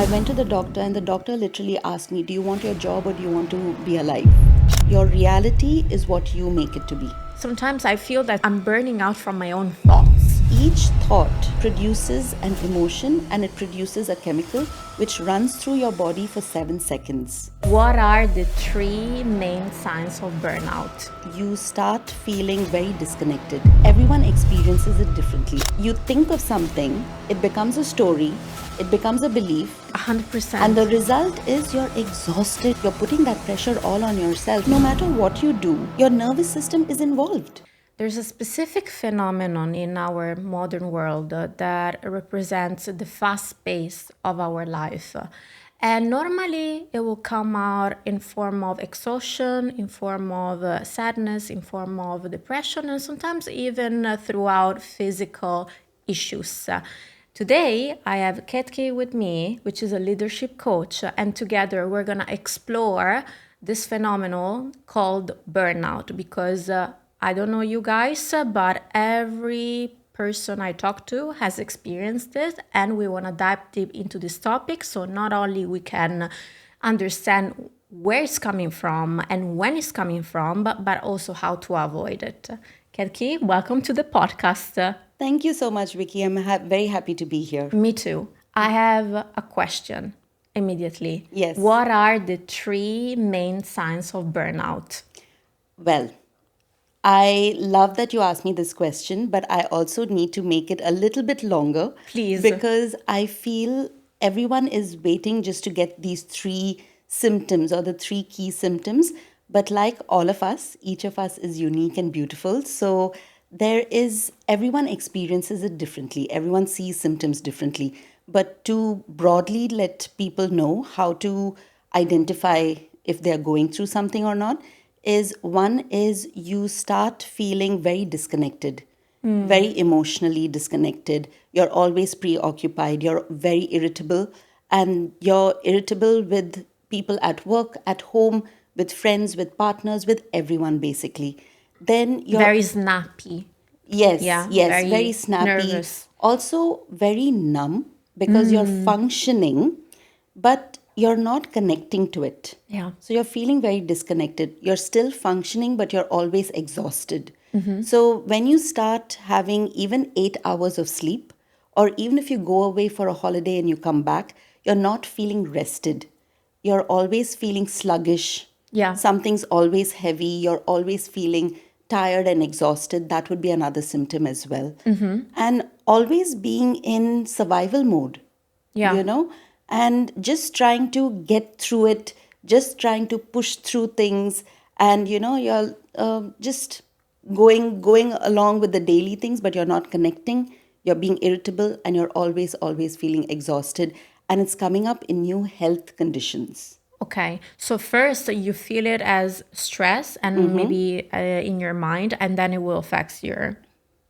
I went to the doctor, and the doctor literally asked me, do you want your job or do you want to be alive? Your reality is what you make it to be. Sometimes I feel that I'm burning out from my own thoughts. Each thought produces an emotion, and it produces a chemical which runs through your body for 7 seconds. What are the 3 main signs of burnout? You start feeling very disconnected. Everyone experiences it differently. You think of something, it becomes a story, it becomes a belief, 100%. and the result is you're exhausted. You're putting that pressure all on yourself. No matter what you do, your nervous system is involved. There's a specific phenomenon in our modern world that represents the fast pace of our life. And normally it will come out in form of exhaustion, in form of sadness, in form of depression, and sometimes even throughout physical issues. Today, I have Ketki with me, which is a leadership coach, and together we're going to explore this phenomenon called burnout because I don't know you guys, but every person I talk to has experienced it, and we want to dive deep into this topic so not only we can understand where it's coming from and when it's coming from, but also how to avoid it. Ketki, welcome to the podcast. Thank you so much, Vicky. I'm very happy to be here. Me too. I have a question immediately. Yes. What are the 3 main signs of burnout? Well, I love that you asked me this question, but I also need to make it a little bit longer. Please. Because I feel everyone is waiting just to get these 3 symptoms or the 3 key symptoms. But like all of us, each of us is unique and beautiful. So everyone experiences it differently. Everyone sees symptoms differently. But to broadly let people know how to identify if they're going through something or not, one is you start feeling very disconnected, very emotionally disconnected. You're always preoccupied. You're very irritable, and you're irritable with people at work, at home, with friends, with partners, with everyone basically. Then you're Very snappy. yes, Yeah, yes, very snappy. nervous. Also very numb because you're functioning, but you're not connecting to it. Yeah. So you're feeling very disconnected. You're still functioning, but you're always exhausted. So when you start having even 8 hours of sleep, or even if you go away for a holiday and you come back, you're not feeling rested. You're always feeling sluggish. Yeah. Something's always heavy. You're always feeling tired and exhausted. That would be another symptom as well. And always being in survival mode. Yeah. And just trying to get through it, just trying to push through things, and you're just going along with the daily things, but you're not connecting. You're being irritable, and you're always feeling exhausted, and it's coming up in new health conditions. Okay. So first you feel it as stress and maybe in your mind, and then it will affect your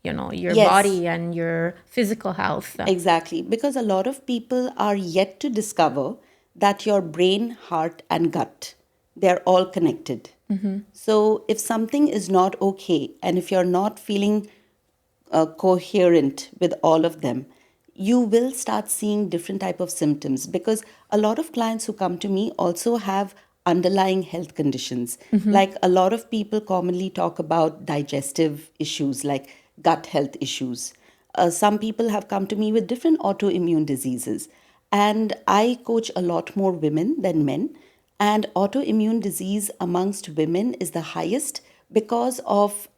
Yes. body and your physical health. Exactly, because a lot of people are yet to discover that your brain, heart, and gut, they're all connected. So if something is not okay, and if you're not feeling coherent with all of them, you will start seeing different type of symptoms, because a lot of clients who come to me also have underlying health conditions. Like a lot of people commonly talk about digestive issues, like gut health issues. Some people have come to me with different autoimmune diseases, and I coach a lot more women than men. And autoimmune disease amongst women is the highest because of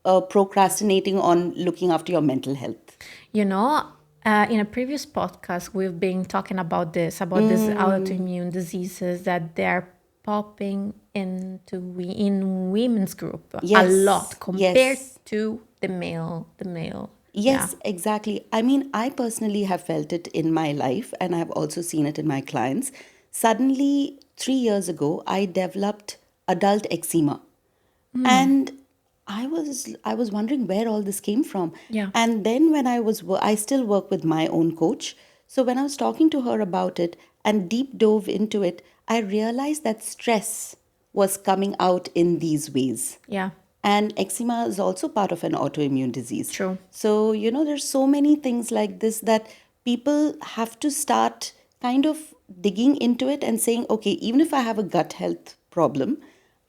procrastinating on looking after your mental health. In a previous podcast, we've been talking about these autoimmune diseases that they're popping in women's group a Yes, lot compared yes. to the male. Yes, exactly. I mean, I personally have felt it in my life, and I've also seen it in my clients. Suddenly, 3 years ago, I developed adult eczema. And I was wondering where all this came from. Yeah. And then when I still work with my own coach. So when I was talking to her about it and deep dove into it, I realized that stress was coming out in these ways. Yeah. And eczema is also part of an autoimmune disease. True. So, there's so many things like this that people have to start kind of digging into it and saying, okay, even if I have a gut health problem,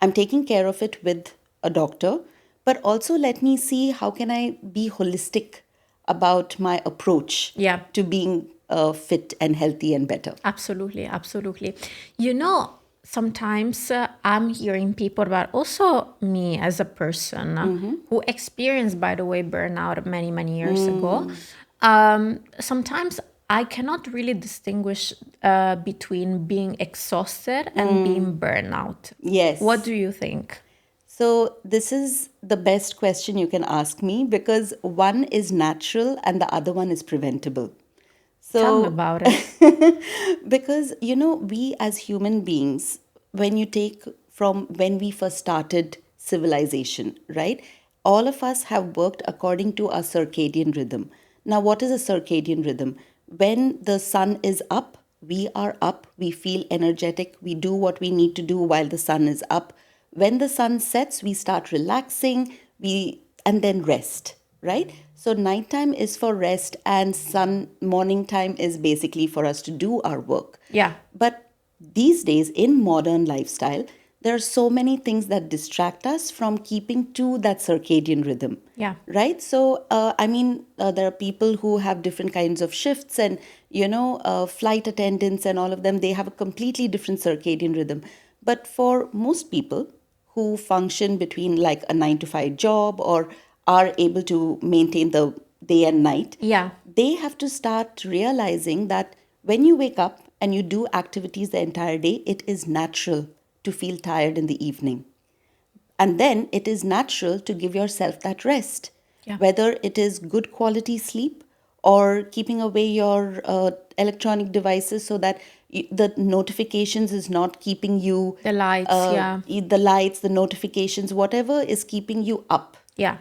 I'm taking care of it with a doctor, but also let me see how can I be holistic about my approach Yeah. to being fit and healthy and better. Absolutely, absolutely. You know, sometimes I'm hearing people, but also me as a person who experienced, by the way, burnout many, many years ago. Sometimes I cannot really distinguish between being exhausted and being burnout. What Yes. do you think? So, this is the best question you can ask me because one is natural and the other one is preventable. Tell me So, about it. because, we as human beings, when you take from when we first started civilization, right? All of us have worked according to our circadian rhythm. Now, what is a circadian rhythm? When the sun is up, we are up, we feel energetic, we do what we need to do while the sun is up. When the sun sets, we start relaxing, and then rest, right? So nighttime is for rest and sun morning time is basically for us to do our work. Yeah. But these days in modern lifestyle, there are so many things that distract us from keeping to that circadian rhythm. Yeah. Right? So, there are people who have different kinds of shifts and, flight attendants and all of them, they have a completely different circadian rhythm. But for most people who function between like a 9 to 5 job or are able to maintain the day and night, Yeah. they have to start realizing that when you wake up and you do activities the entire day, it is natural to feel tired in the evening. And then it is natural to give yourself that rest, Yeah. whether it is good quality sleep or keeping away your electronic devices so that the notifications is not keeping you, The lights. Yeah. the lights, the notifications, whatever is keeping you up. Yeah.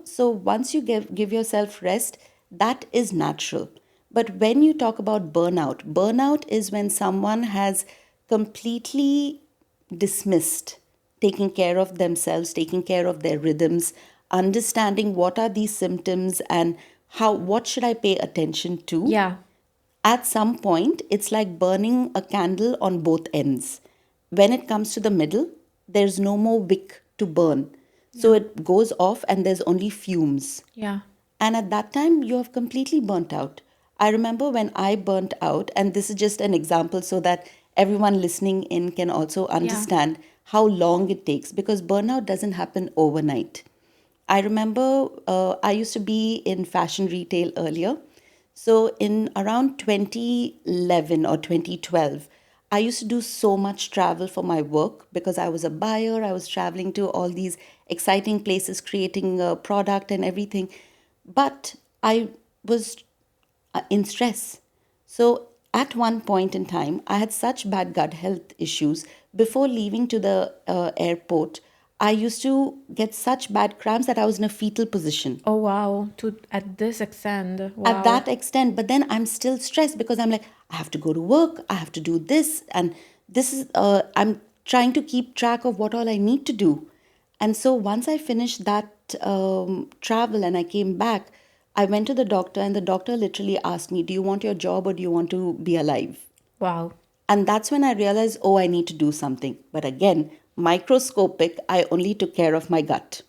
So once you give yourself rest, that is natural. But when you talk about burnout is when someone has completely dismissed taking care of themselves, taking care of their rhythms, understanding what are these symptoms and what should I pay attention to. Yeah. At some point, it's like burning a candle on both ends. When it comes to the middle, there's no more wick to burn. So Yeah. it goes off and there's only fumes. Yeah. And at that time, you have completely burnt out. I remember when I burnt out, and this is just an example so that everyone listening in can also Yeah. understand how long it takes because burnout doesn't happen overnight. I remember I used to be in fashion retail earlier. So in around 2011 or 2012, I used to do so much travel for my work because I was a buyer. I was traveling to all these exciting places, creating a product and everything. But I was in stress. So at one point in time, I had such bad gut health issues. Before leaving to the airport, I used to get such bad cramps that I was in a fetal position Oh wow. To at this extent. at Wow. that extent. But then I'm still stressed because I'm like, I have to go to work, I have to do this, and this is I'm trying to keep track of what all I need to do. And so once I finished that travel and I came back, I went to the doctor, and the doctor literally asked me, do you want your job or do you want to be alive? Wow. And that's when I realized, oh, I need to do something. But again, microscopic, I only took care of my gut.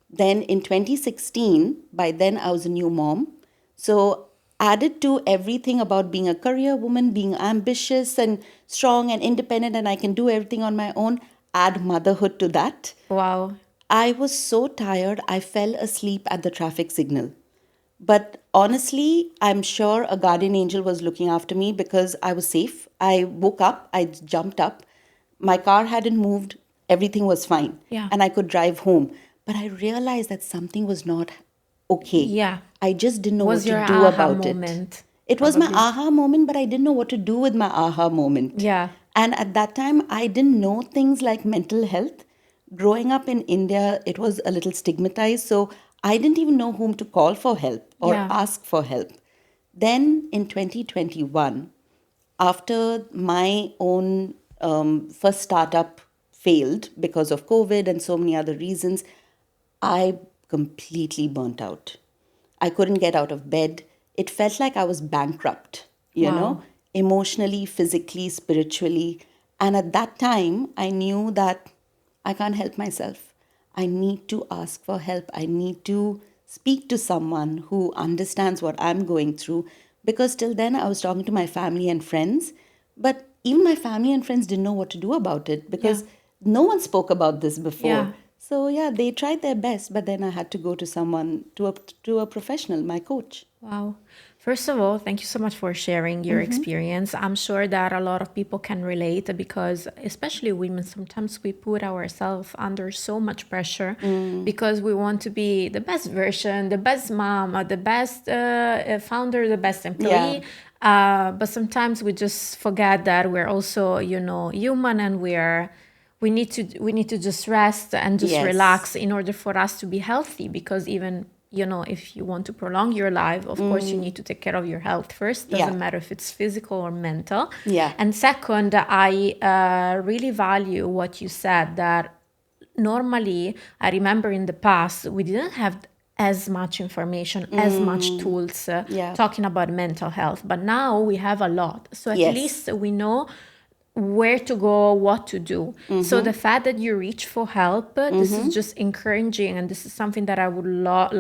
Then in 2016, by then I was a new mom. So, added to everything about being a career woman, being ambitious and strong and independent, and I can do everything on my own, add motherhood to that. Wow. I was so tired, I fell asleep at the traffic signal. But honestly, I'm sure a guardian angel was looking after me because I was safe. I woke up, I jumped up, my car hadn't moved, everything was fine, Yeah. and I could drive home. But I realized that something was not okay. Yeah. I just didn't know what Was to your do aha about it. moment, It was my probably. aha moment, but I didn't know what to do with my aha moment. Yeah. And at that time, I didn't know things like mental health. Growing up in India, it was a little stigmatized. So I didn't even know whom to call for help or Yeah. ask for help. Then in 2021, after my own first startup failed because of COVID and so many other reasons, I completely burnt out. I couldn't get out of bed. It felt like I was bankrupt, you Wow. know? emotionally, physically, spiritually. And at that time, I knew that I can't help myself. I need to ask for help. I need to speak to someone who understands what I'm going through. Because till then, I was talking to my family and friends, but even my family and friends didn't know what to do about it Yeah. because no one spoke about this before. Yeah. So yeah, they tried their best, but then I had to go to someone, to a professional, my coach. Wow. First of all, thank you so much for sharing your experience. I'm sure that a lot of people can relate because, especially women, sometimes we put ourselves under so much pressure because we want to be the best version, the best mom, the best founder, the best Yeah. employee. But sometimes we just forget that we're also, human, and we need to just rest and just Yes. relax in order for us to be healthy, because even if you want to prolong your life, of course you need to take care of your health first. Yeah. Doesn't matter if it's physical or mental. Yeah. And second, I really value what you said, that normally, I remember in the past we didn't have as much information, as much tools Yeah. talking about mental health, but now we have a lot, so at Yes. least we know where to go, what to do. So the fact that you reach for help, this is just encouraging, and this is something that I would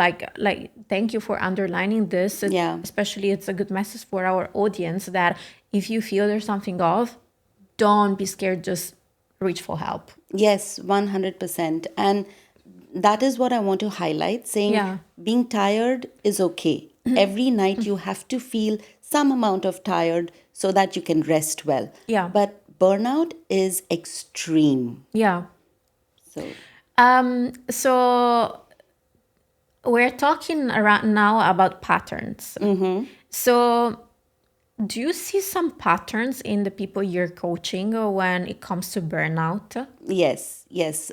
like thank you for underlining this. Yeah. Especially, it's a good message for our audience that if you feel there's something off, don't be scared, just reach for help. Yes, 100%. And that is what I want to highlight, saying Yeah. being tired is okay. Every night you have to feel some amount of tired so that you can rest well. Yeah. But burnout is extreme. Yeah. So, So we're talking around now about patterns. So do you see some patterns in the people you're coaching when it comes to burnout? yes, yes,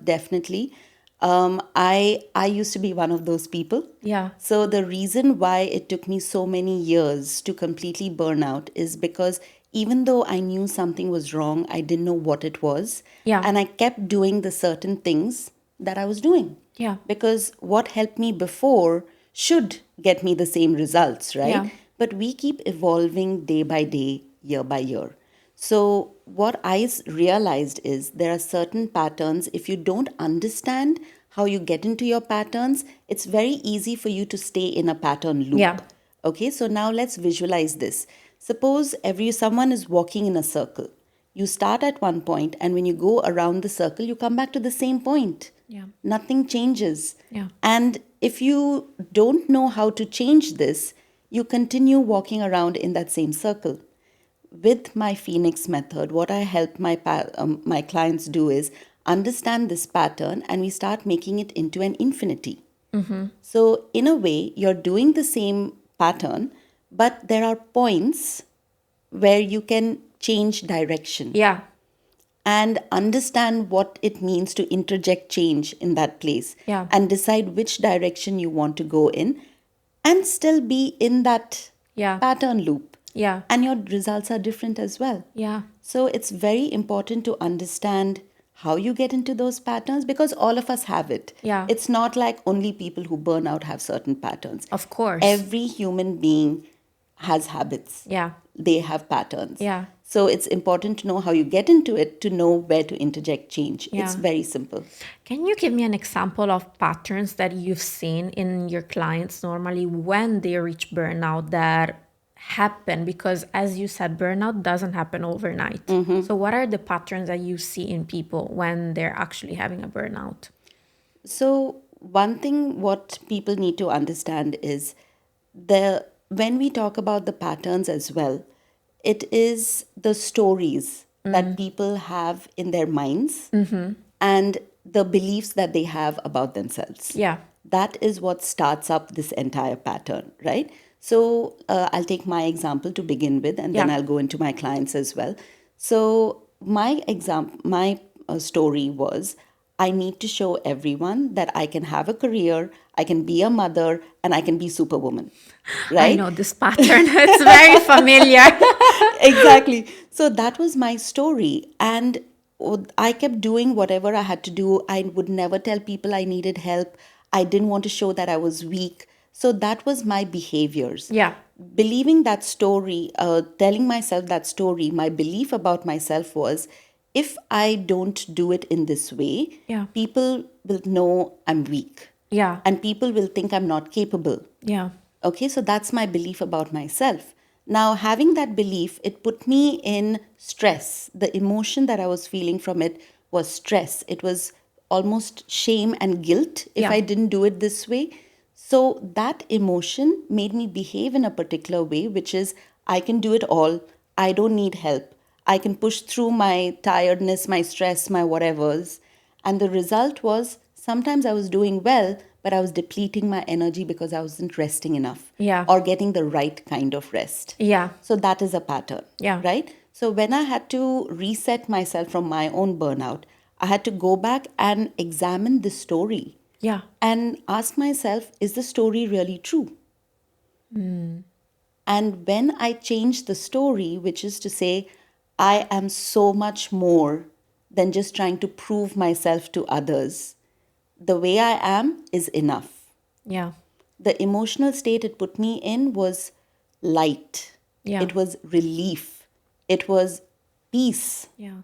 definitely. I used to be one of those people. Yeah. So the reason why it took me so many years to completely burn out is because even though I knew something was wrong, I didn't know what it was. Yeah. And I kept doing the certain things that I was doing. Yeah. Because what helped me before should get me the same results, right? Yeah. But we keep evolving day by day, year by year. So, what I realized is there are certain patterns. If you don't understand how you get into your patterns, it's very easy for you to stay in a pattern Yeah. loop. Okay, so now let's visualize this. Suppose someone is walking in a circle. You start at one point, and when you go around the circle, you come back to the same point. Yeah. Nothing changes. Yeah. And if you don't know how to change this, you continue walking around in that same circle. With my Phoenix method, what I help my clients do is understand this pattern, and we start making it into an infinity. So, in a way, you're doing the same pattern, but there are points where you can change direction Yeah. and understand what it means to interject change in that place Yeah. and decide which direction you want to go in and still be in that Yeah. pattern loop. Yeah. And your results are different as well. Yeah. So it's very important to understand how you get into those patterns because all of us have it. Yeah. It's not like only people who burn out have certain patterns. Of course. Every human being has habits. Yeah. They have patterns. Yeah. So it's important to know how you get into it to know where to interject change. Yeah. It's very simple. Can you give me an example of patterns that you've seen in your clients normally when they reach burnout that happen? Because as you said, burnout doesn't happen overnight. So what are the patterns that you see in people when they're actually having a burnout? So one thing what people need to understand is when we talk about the patterns as well, it is the stories that people have in their minds and the beliefs that they have about themselves. Yeah. That is what starts up this entire pattern, right? So I'll take my example to begin with, and then Yeah. I'll go into my clients as well. So my story was I need to show everyone that I can have a career, I can be a mother, and I can be superwoman, I right? know this pattern. It's very familiar. Exactly. So that was my story. And I kept doing whatever I had to do. I would never tell people I needed help. I didn't want to show that I was weak. So that was my behaviors. Yeah. Believing that story, telling myself that story, my belief about myself was, if I don't do it in this way, Yeah. people will know I'm weak. Yeah. And people will think I'm not capable. Yeah. Okay, so that's my belief about myself. Now, having that belief, it put me in stress. The emotion that I was feeling from it was stress. It was almost shame and guilt if Yeah. I didn't do it this way. So that emotion made me behave in a particular way, which is I can do it all. I don't need help. I can push through my tiredness, my stress, my whatevers. And the result was sometimes I was doing well, but I was depleting my energy because I wasn't resting enough Yeah. or getting the right kind of rest. Yeah. So that is a pattern, Yeah. right? So when I had to reset myself from my own burnout, I had to go back and examine the story Yeah. and ask myself, is the story really true? And when I changed the story, which is to say, I am so much more than just trying to prove myself to others, the way I am is enough. Yeah. The emotional state it put me in was light, Yeah. it was relief, it was peace. Yeah.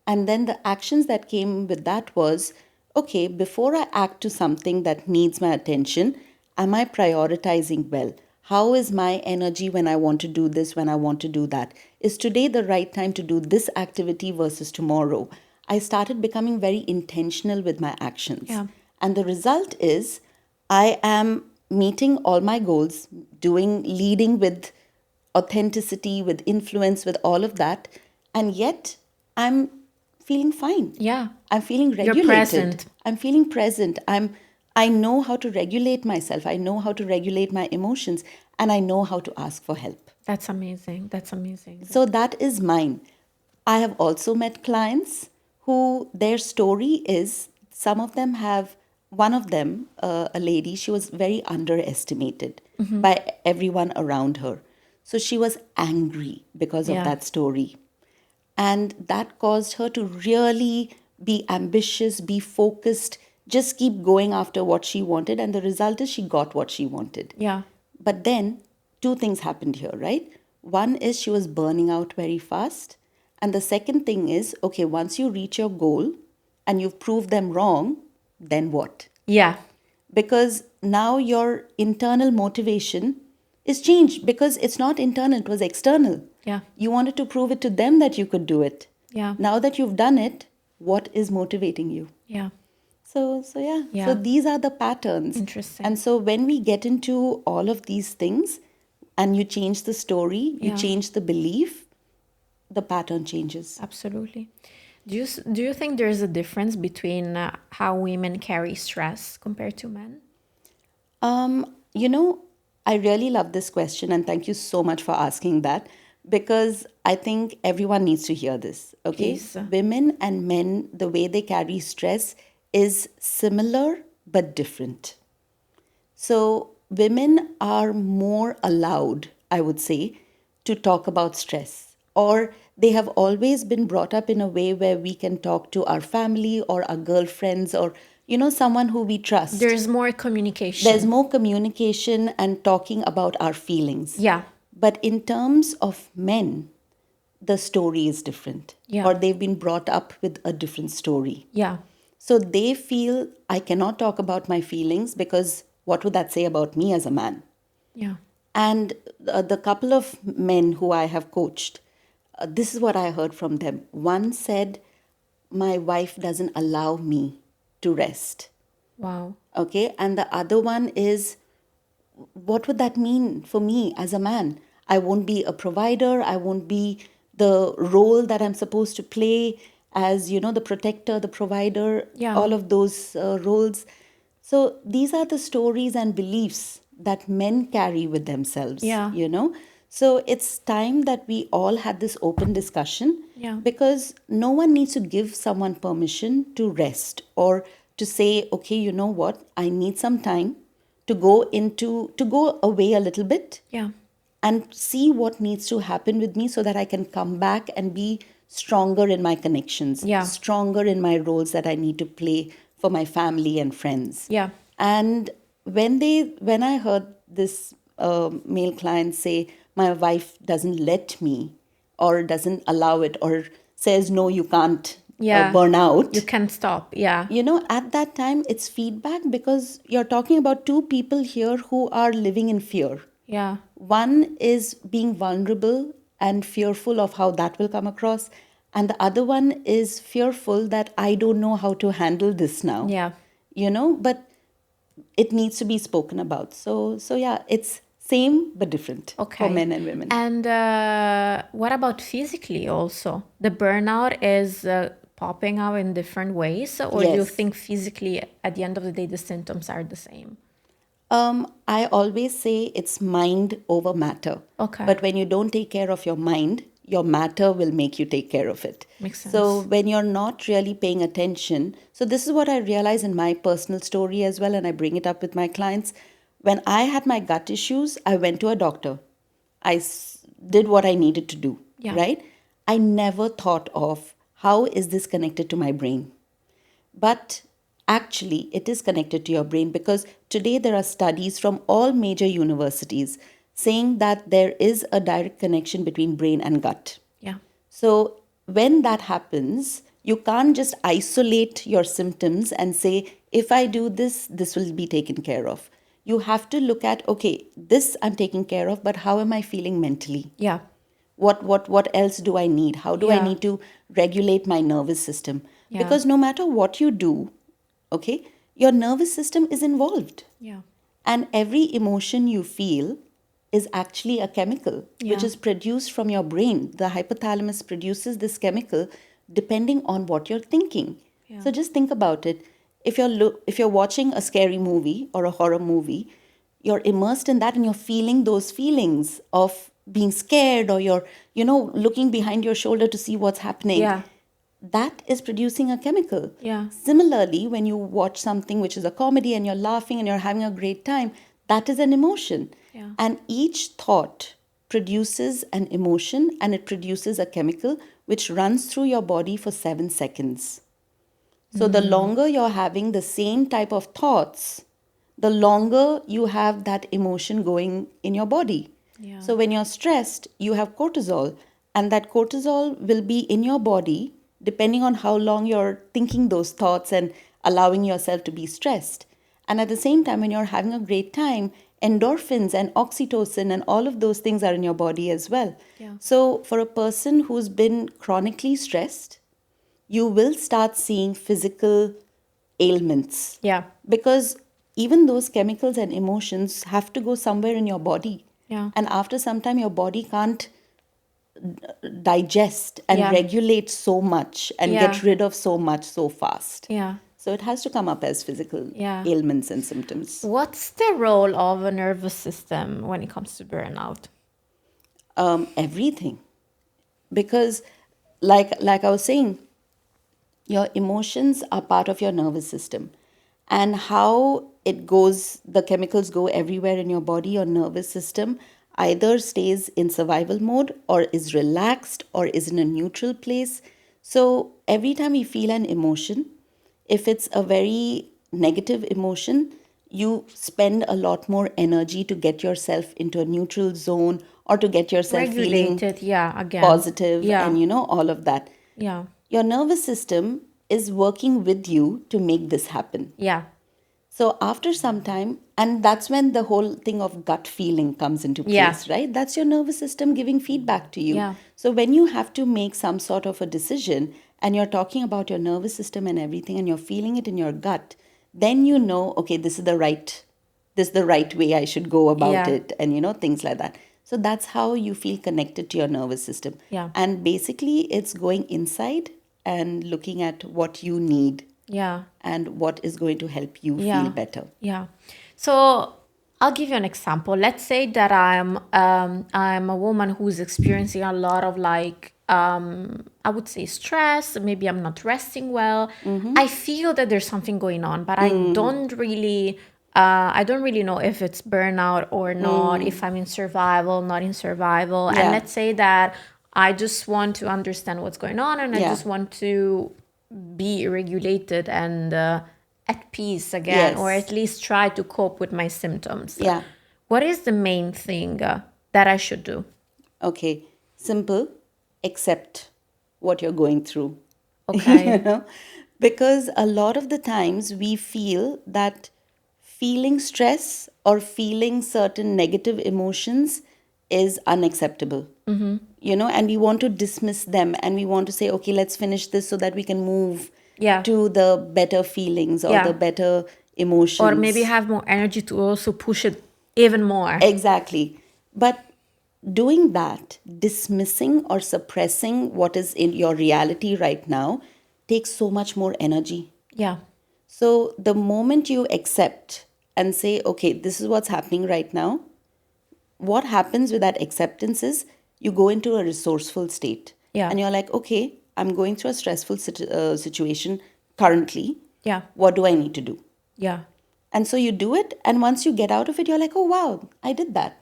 And then the actions that came with that was, okay, before I act to something that needs my attention, am I prioritizing well? How is my energy when I want to do this, when I want to do that? Is today the right time to do this activity versus tomorrow? I started becoming very intentional with my actions. Yeah. And the result is I am meeting all my goals, leading with authenticity, with influence, with all of that. And yet I'm feeling fine. Yeah. I'm feeling You're regulated. present. I'm feeling present. I know how to regulate myself. I know how to regulate my emotions, and I know how to ask for help. That's amazing. That's amazing. So that is mine. I have also met clients who their story is, some of them have, one of them, a lady, she was very underestimated by everyone around her. So she was angry because of Yeah. that story. And that caused her to really be ambitious, be focused, just keep going after what she wanted. And the result is she got what she wanted. Yeah. But then two things happened here, right? One is she was burning out very fast. And the second thing is, okay, once you reach your goal and you've proved them wrong, then what? Yeah. Because now your internal motivation is changed because it's not internal, it was external. Yeah. You wanted to prove it to them that you could do it. Yeah. Now that you've done it, what is motivating you? Yeah. So yeah. Yeah. So these are the patterns. Interesting. And so when we get into all of these things and you change the story, you Yeah. change the belief, the pattern changes. Absolutely. Do you think there's a difference between how women carry stress compared to men? You know, I really love this question and thank you so much for asking that because I think everyone needs to hear this. Okay. Please. Women and men, the way they carry stress is similar but different. So, women are more allowed, I would say, to talk about stress, or they have always been brought up in a way where we can talk to our family or our girlfriends or, someone who we trust. There's more communication. There's more communication and talking about our feelings. Yeah. But in terms of men, the story is different, Yeah. or they've been brought up with a different story. Yeah. So they feel I cannot talk about my feelings because what would that say about me as a man? Yeah. And the couple of men who I have coached, this is what I heard from them. One said, my wife doesn't allow me to rest. Wow. Okay. And the other one is, what would that mean for me as a man? I won't be a provider. I won't be the role that I'm supposed to play as, the protector, the provider, Yeah. all of those roles. So these are the stories and beliefs that men carry with themselves, Yeah. So it's time that we all had this open discussion Yeah. because no one needs to give someone permission to rest or to say, okay, you know what, I need some time to go away a little bit Yeah. and see what needs to happen with me so that I can come back and be stronger in my connections, Yeah. stronger in my roles that I need to play for my family and friends. Yeah. And when I heard this male client say, my wife doesn't let me, or doesn't allow it, or says, no, you can't Yeah. burn out. You can stop. Yeah. At that time, it's feedback, because you're talking about two people here who are living in fear. Yeah. One is being vulnerable and fearful of how that will come across. And the other one is fearful that I don't know how to handle this now. Yeah. But it needs to be spoken about. So yeah, it's same but different for Okay. men and women. And what about physically also? The burnout is popping out in different ways, or do you Yes. think physically at the end of the day the symptoms are the same? I always say it's mind over matter. Okay. But when you don't take care of your matter will make you take care of it. Makes sense. So when you're not really paying attention, so this is what I realize in my personal story as well, and I bring it up with my clients. When I had my gut issues, I went to a doctor. Did what I needed to do, Yeah. right? I never thought of how is this connected to my brain. But actually, it is connected to your brain, because today there are studies from all major universities saying that there is a direct connection between brain and gut. Yeah. So when that happens, you can't just isolate your symptoms and say, if I do this, this will be taken care of. You have to look at, okay, this I'm taking care of, but how am I feeling mentally? Yeah. What else do I need? How do I Yeah. need to regulate my nervous system? Yeah. Because no matter what you do, okay, your nervous system is involved. Yeah. And every emotion you feel is actually a chemical which Yeah. is produced from your brain. The hypothalamus produces this chemical depending on what you're thinking. Yeah. So just think about it. If you're watching a scary movie or a horror movie, you're immersed in that and you're feeling those feelings of being scared, or you're looking behind your shoulder to see what's happening. Yeah. That is producing a chemical. Yeah. Similarly, when you watch something which is a comedy and you're laughing and you're having a great time, that is an emotion. Yeah. And each thought produces an emotion, and it produces a chemical which runs through your body for 7 seconds. So the longer you're having the same type of thoughts, the longer you have that emotion going in your body. Yeah. So when you're stressed, you have cortisol, and that cortisol will be in your body depending on how long you're thinking those thoughts and allowing yourself to be stressed. And at the same time, when you're having a great time, endorphins and oxytocin and all of those things are in your body as well. Yeah. So for a person who's been chronically stressed, you will start seeing physical ailments. Yeah. Because even those chemicals and emotions have to go somewhere in your body. Yeah. And after some time, your body can't digest and Yeah. regulate so much and Yeah. get rid of so much so fast. Yeah. So it has to come up as physical Yeah. ailments and symptoms. What's the role of a nervous system when it comes to burnout? Everything. Because like I was saying, your emotions are part of your nervous system, and how it goes, the chemicals go everywhere in your body. Your nervous system either stays in survival mode, or is relaxed, or is in a neutral place. So every time we feel an emotion, if it's a very negative emotion, you spend a lot more energy to get yourself into a neutral zone, or to get yourself feeling Regulated. Yeah. Again. positive, Yeah. and all of that. Yeah. Your nervous system is working with you to make this happen. Yeah. So after some time, and that's when the whole thing of gut feeling comes into place, Yeah. right? That's your nervous system giving feedback to you. Yeah. So when you have to make some sort of a decision, and you're talking about your nervous system and everything, and you're feeling it in your gut, then okay, this is the right way I should go about Yeah. it, and things like that. So that's how you feel connected to your nervous system. Yeah. And basically, it's going inside and looking at what you need Yeah. and what is going to help you Yeah. feel better. Yeah. So I'll give you an example. Let's say that I'm a woman who's experiencing a lot of I would say stress. Maybe I'm not resting well. I feel that there's something going on, but I don't really know if it's burnout or not, if I'm in survival, not in survival. And Yeah. let's say that I just want to understand what's going on, and I Yeah. just want to be regulated and at peace again, or Yes. at least try to cope with my symptoms. Yeah. What is the main thing that I should do? Okay. Simple. Accept what you're going through. You Okay. know, because a lot of the times we feel that feeling stress or feeling certain negative emotions is unacceptable. And we want to dismiss them and we want to say, okay, let's finish this so that we can move Yeah. to the better feelings or the Yeah. better Or maybe emotions. have more energy to also push it even more. Exactly. But doing that, dismissing or suppressing what is in your reality right now, takes so much more energy. Yeah. So the moment you accept and say, okay, this is what's happening right now, what happens with that acceptance is you go into a resourceful state Yeah. and you're like, okay, I'm going through a stressful situation currently. Yeah. What do I need to do? Yeah. And so you do it. And once you get out of it, you're like, oh, wow, I did that.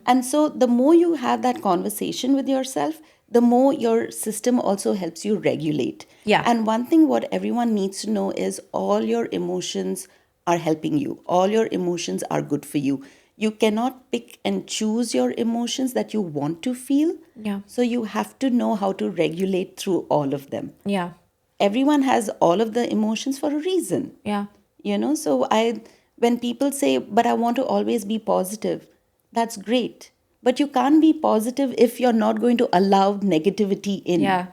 And so the more you have that conversation with yourself, the more your system also helps you regulate. Yeah. And one thing what everyone needs to know is all your emotions are helping you. All your emotions are good for you. You cannot pick and choose your emotions that you want to feel. Yeah. So you have to know how to regulate through all of them. Yeah. Everyone has all of the emotions for a reason. Yeah. So when people say, but I want to always be positive, that's great. But you can't be positive if you're not going to allow negativity in. Yeah.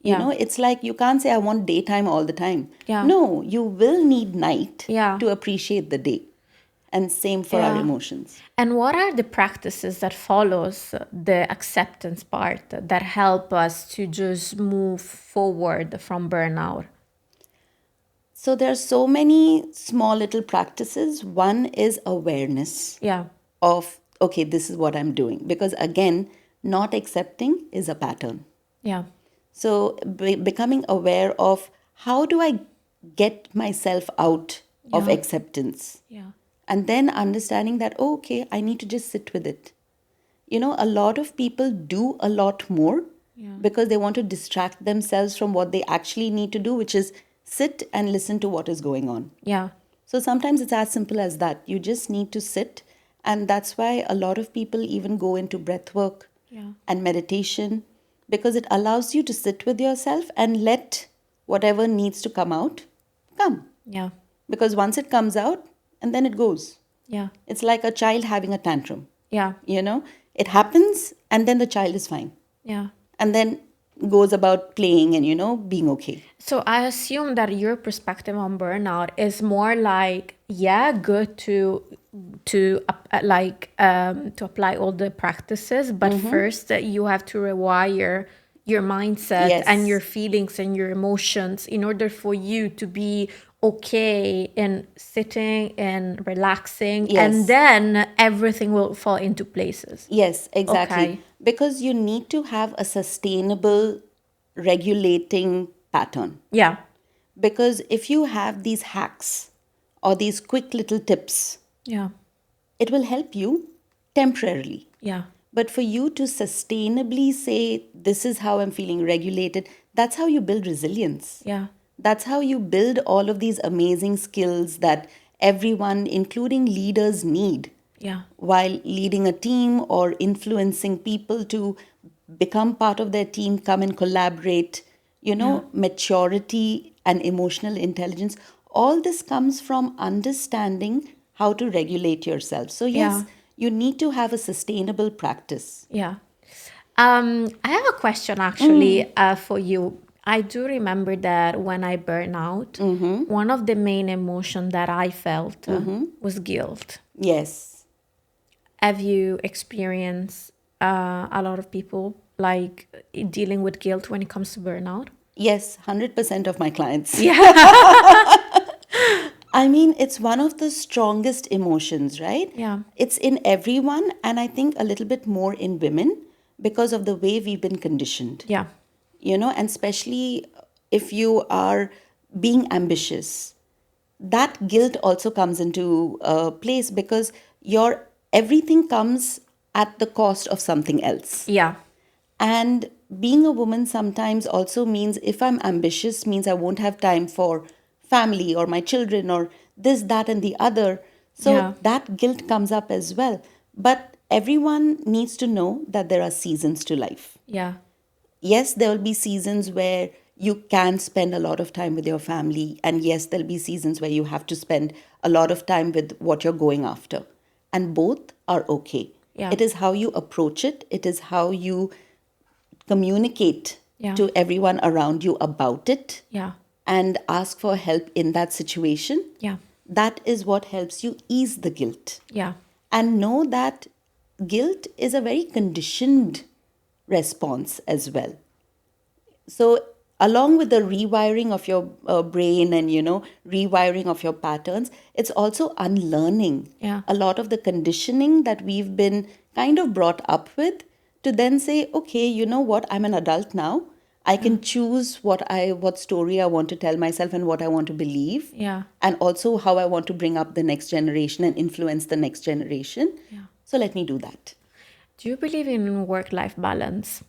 Yeah. It's like you can't say, I want daytime all the time. Yeah. No, you will need night Yeah. to appreciate the day. And same for our Yeah. emotions. And what are the practices that follows the acceptance part that help us to just move forward from burnout? So there are so many small little practices. One is awareness Yeah. of, okay, this is what I'm doing. Because again, not accepting is a pattern. Yeah. So becoming aware of how do I get myself out of Yeah. acceptance? Yeah. And then understanding that, oh, okay, I need to just sit with it. A lot of people do a lot more Yeah. because they want to distract themselves from what they actually need to do, which is sit and listen to what is going on. Yeah. So sometimes it's as simple as that. You just need to sit. And that's why a lot of people even go into breath work Yeah. and meditation because it allows you to sit with yourself and let whatever needs to come out come. Yeah. Because once it comes out, and then it goes. Yeah. It's like a child having a tantrum. Yeah. It happens, and then the child is fine. Yeah. And then goes about playing and, being okay. So I assume that your perspective on burnout is more like, yeah, good to apply all the practices, but first you have to rewire your mindset and your Yes. feelings and your emotions in order for you to be okay in sitting and relaxing, and Yes. then everything will fall into places. Yes, exactly. Okay. Because you need to have a sustainable regulating pattern. Yeah. Because if you have these hacks or these quick little tips, Yeah. it will help you temporarily. Yeah. But for you to sustainably say, this is how I'm feeling regulated, that's how you build resilience. Yeah. That's how you build all of these amazing skills that everyone, including leaders, need Yeah. while leading a team or influencing people to become part of their team, come and collaborate. Yeah. Maturity and emotional intelligence, all this comes from understanding how to regulate yourself. So, Yeah. yes, you need to have a sustainable practice. Yeah. I have a question actually for you. I do remember that when I burn out, one of the main emotion that I felt was guilt. Yes. Have you experienced a lot of people like dealing with guilt when it comes to burnout? Yes, 100% of my clients. Yeah. I mean, it's one of the strongest emotions, right? Yeah. It's in everyone, and I think a little bit more in women because of the way we've been conditioned. Yeah. And especially if you are being ambitious, that guilt also comes into place because your everything comes at the cost of something else. Yeah. And being a woman sometimes also means if I'm ambitious means I won't have time for family or my children or this, that, and the other. Yeah. So that guilt comes up as well. But everyone needs to know that there are seasons to life. Yeah. Yes, there will be seasons where you can spend a lot of time with your family. And yes, there'll be seasons where you have to spend a lot of time with what you're going after. And both are okay. Yeah. It is how you approach it, it is how you communicate Yeah. to everyone around you about it Yeah. and ask for help in that situation. Yeah. That is what helps you ease the guilt. Yeah. And know that guilt is a very conditioned response as well. So, along with the rewiring of your brain and, rewiring of your patterns, it's also unlearning Yeah. a lot of the conditioning that we've been kind of brought up with to then say, okay, you know what, I'm an adult now. I can choose what story I want to tell myself and what I want to believe. Yeah. And also how I want to bring up the next generation and influence the next generation. Yeah. So let me do that. Do you believe in work-life balance?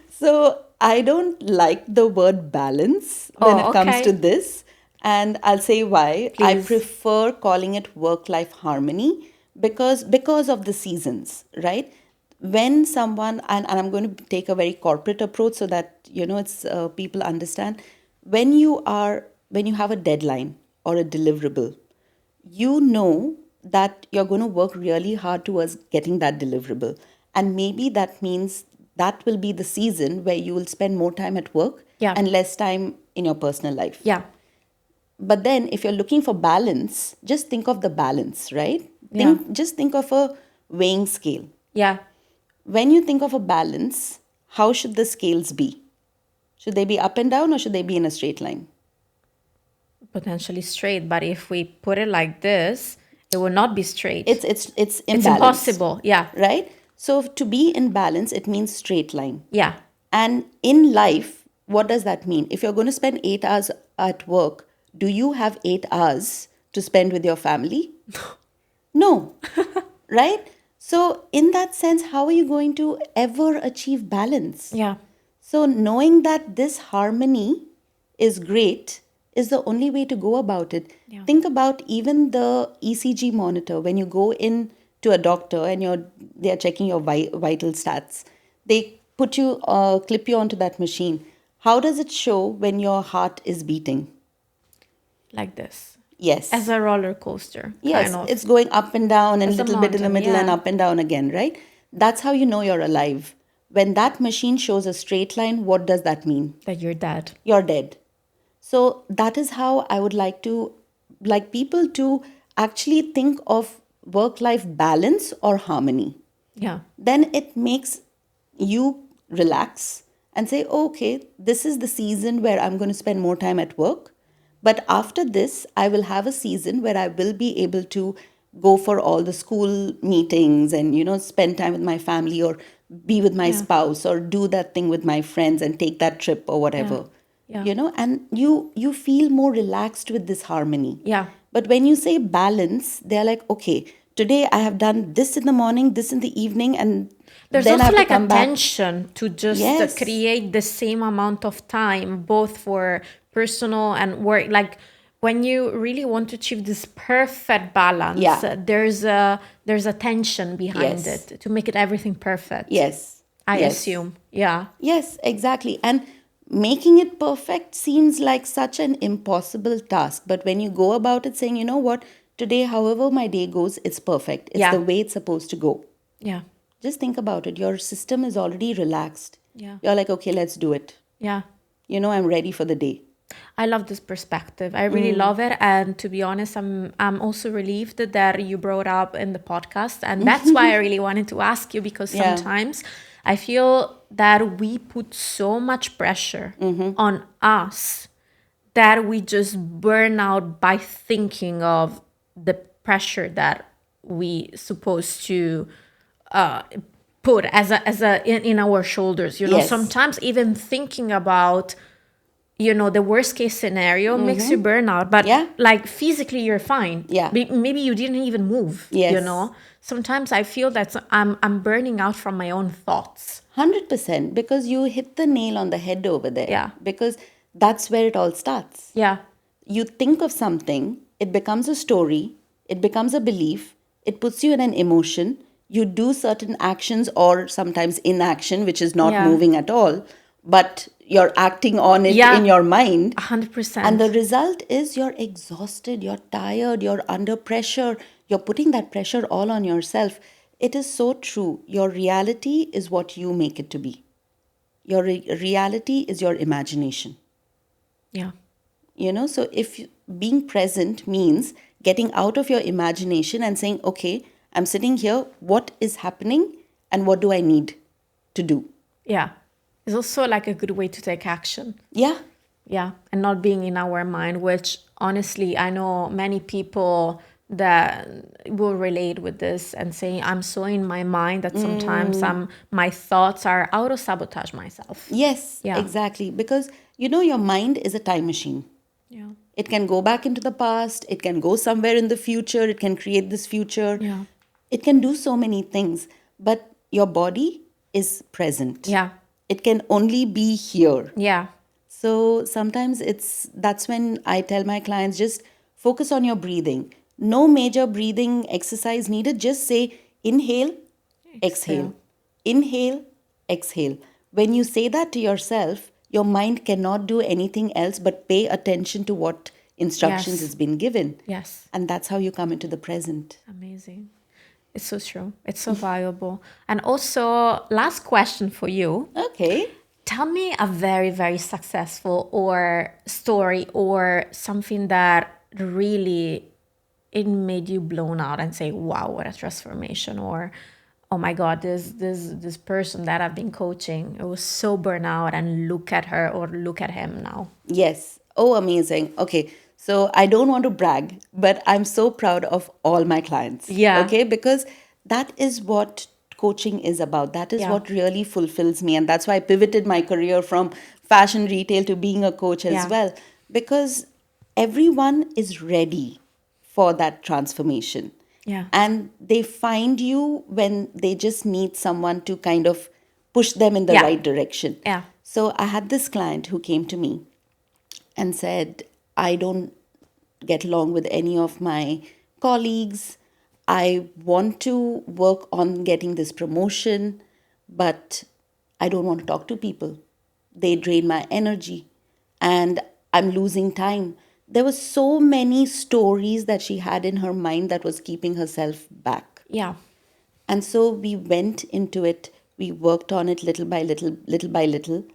So I don't like the word balance when Oh, it comes okay. to this. And I'll say why. I Please. prefer calling it work-life harmony because of the seasons, right? When someone, and I'm going to take a very corporate approach so that, it's people understand. When you have a deadline or a deliverable, you know that you're going to work really hard towards getting that deliverable. And maybe that means that will be the season where you will spend more time at work Yeah. and less time in your personal life. Yeah. But then if you're looking for balance, just think of the balance, right? Yeah. Just think of a weighing scale. Yeah. When you think of a balance, how should the scales be? Should they be up and down or should they be in a straight line? Potentially straight, but if we put it like this, it will not be straight. It's It's imbalanced, impossible. Yeah. right? So to be in balance, it means straight line. Yeah. And in life, what does that mean? If you're going to spend 8 hours at work, do you have 8 hours to spend with your family? No, right? So, in that sense, how are you going to ever achieve balance? Yeah. So, knowing that this harmony is great is the only way to go about it. Yeah. Think about even the ECG monitor when you go in to a doctor and they are checking your vital stats. They clip you onto that machine. How does it show when your heart is beating? Like this. Yes. As a roller coaster. Yes, Kind of. it's going up and down and As a little bit in the mountain, middle and yeah. up and down again, right? That's how you know you're alive. When that machine shows a straight line, what does that mean? That you're dead. You're dead. So that is how I would like people to actually think of work-life balance or harmony. Yeah. Then it makes you relax and say, okay, this is the season where I'm going to spend more time at work. But after this, I will have a season where I will be able to go for all the school meetings and, spend time with my family or be with my Yeah. spouse or do that thing with my friends and take that trip or whatever. Yeah. And you feel more relaxed with this harmony. Yeah. But when you say balance, they're like, okay, today I have done this in the morning, this in the evening, and There's then I also have to like a come back. tension to just Yes. create the same amount of time, both for personal and work. Like when you really want to achieve this perfect balance, Yeah. there's a tension behind Yes. it to make it everything perfect. Yes. I Yes. assume. Yeah. Yes, exactly. And making it perfect seems like such an impossible task. But when you go about it saying, you know what, today, however my day goes, it's perfect. It's Yeah. the way it's supposed to go. Yeah. Just think about it. Your system is already relaxed. Yeah. You're like, okay, let's do it. Yeah. I'm ready for the day. I love this perspective. I really love it, and to be honest, I'm also relieved that you brought up in the podcast, and that's why I really wanted to ask you, because Yeah. sometimes I feel that we put so much pressure on us that we just burn out by thinking of the pressure that we supposed to put in our shoulders. Yes. Sometimes even thinking about the worst case scenario makes you burn out, but Yeah. like physically you're fine. Yeah. Maybe you didn't even move. Yes. Sometimes I feel that I'm burning out from my own thoughts. 100%, because you hit the nail on the head over there. Yeah. Because That's where it all starts. Yeah. You think of something, it becomes a story, it becomes a belief, it puts you in an emotion, you do certain actions or sometimes inaction, which is not Yeah. moving at all, but you're acting on it in Yeah. your mind. And the 100%. result is you're exhausted, you're tired, you're under pressure, you're putting that pressure all on yourself. It is so true. Your reality is what you make it to be. Your reality is your imagination. Yeah. So if being present means getting out of your imagination and saying, okay, I'm sitting here, what is happening and what do I need to do? Yeah. It's also like a good way to take action. Yeah. Yeah. And not being in our mind, which honestly, I know many people that will relate with this and saying, I'm so in my mind that sometimes my thoughts are auto sabotage myself. Yes, Yeah. exactly. Because your mind is a time machine. Yeah. It can go back into the past, it can go somewhere in the future, it can create this future. Yeah. It can do so many things, but your body is present. Yeah. It can only be here. Yeah. So sometimes that's when I tell my clients, just focus on your breathing. No major breathing exercise needed. Just say inhale, exhale. Exhale. Inhale, exhale. When you say that to yourself, your mind cannot do anything else but pay attention to what instructions Yes. has been given. Yes. And that's how you come into the present. Amazing. It's so true. It's so valuable. And also, last question for you. Okay. Tell me a very, very successful or story or something that really it made you blown out and say, wow, what a transformation, or oh my God, this person that I've been coaching, it was so burnout and look at her or look at him now. Yes. Oh, amazing. Okay. So I don't want to brag, but I'm so proud of all my clients. Yeah. Okay. Because that is what coaching is about. That is Yeah. what really fulfills me. And that's why I pivoted my career from fashion retail to being a coach as Yeah. well. Because everyone is ready for that transformation. Yeah. And they find you when they just need someone to kind of push them in the Yeah. right direction. Yeah. So I had this client who came to me and said, I don't get along with any of my colleagues. I want to work on getting this promotion, but I don't want to talk to people. They drain my energy and I'm losing time. There were so many stories that she had in her mind that was keeping herself back. Yeah. And so we went into it, we worked on it little by little, little by little.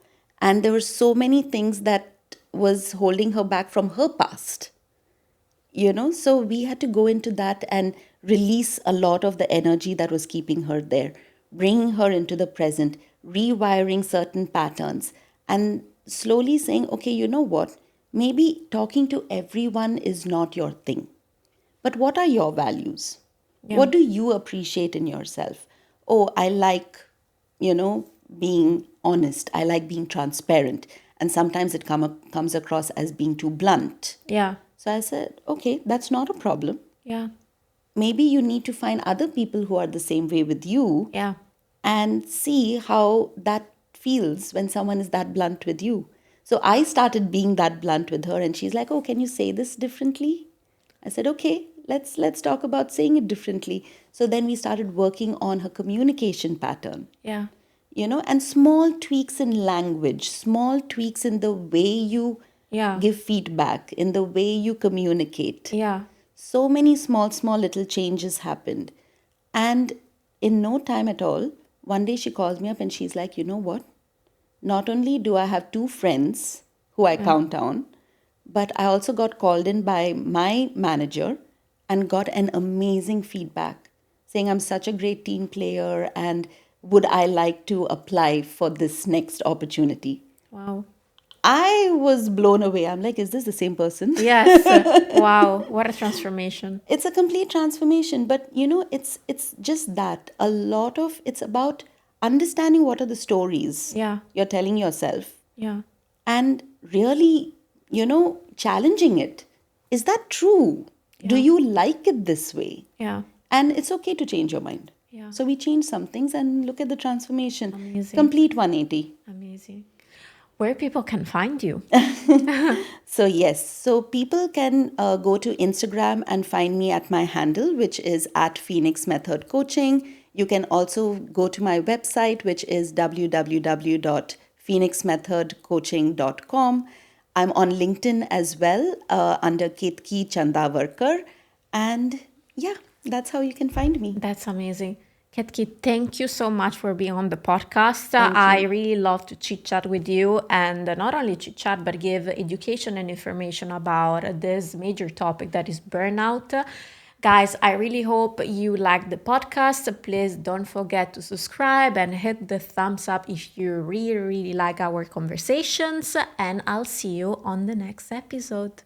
And there were so many things that was holding her back from her past. So we had to go into that and release a lot of the energy that was keeping her there, bringing her into the present, rewiring certain patterns, and slowly saying, okay, you know what? Maybe talking to everyone is not your thing. But what are your values? Yeah. What do you appreciate in yourself? Oh, I like, being honest. I like being transparent. And sometimes it comes across as being too blunt. Yeah. So I said, okay, that's not a problem. Yeah. Maybe you need to find other people who are the same way with you Yeah. and see how that feels when someone is that blunt with you. So I started being that blunt with her and she's like, "Oh, can you say this differently?" I said, "Okay, let's talk about saying it differently." So then we started working on her communication pattern. Yeah. And small tweaks in language, small tweaks in the way you Yeah. give feedback, in the way you communicate. Yeah. So many small little changes happened. And in no time at all, one day she calls me up and she's like, "You know what? Not only do I have two friends who I count on, but I also got called in by my manager and got an amazing feedback saying I'm such a great team player and would I like to apply for this next opportunity." Wow. I was blown away. I'm like, is this the same person? Yes. Wow. What a transformation. It's a complete transformation, but it's just that. A lot of it's about understanding what are the stories Yeah. you're telling yourself Yeah. and really, challenging it. Is that true? Do Yeah. you like it this way? Yeah. And it's okay to change your mind. Yeah. So we change some things and look at the transformation. Amazing. Complete 180. Amazing. where people can find you. So, yes, so people can go to Instagram and find me at my handle, which is at Phoenix Method Coaching. You can also go to my website, which is www.phoenixmethodcoaching.com. I'm on LinkedIn as well under Ketki Chandavarkar. And yeah, that's how you can find me. That's amazing. Ketki, thank you so much for being on the podcast. Thank I you. really love to chit chat with you and not only chit chat, but give education and information about this major topic that is burnout. Guys, I really hope you like the podcast. Please don't forget to subscribe and hit the thumbs up if you really, really like our conversations. And I'll see you on the next episode.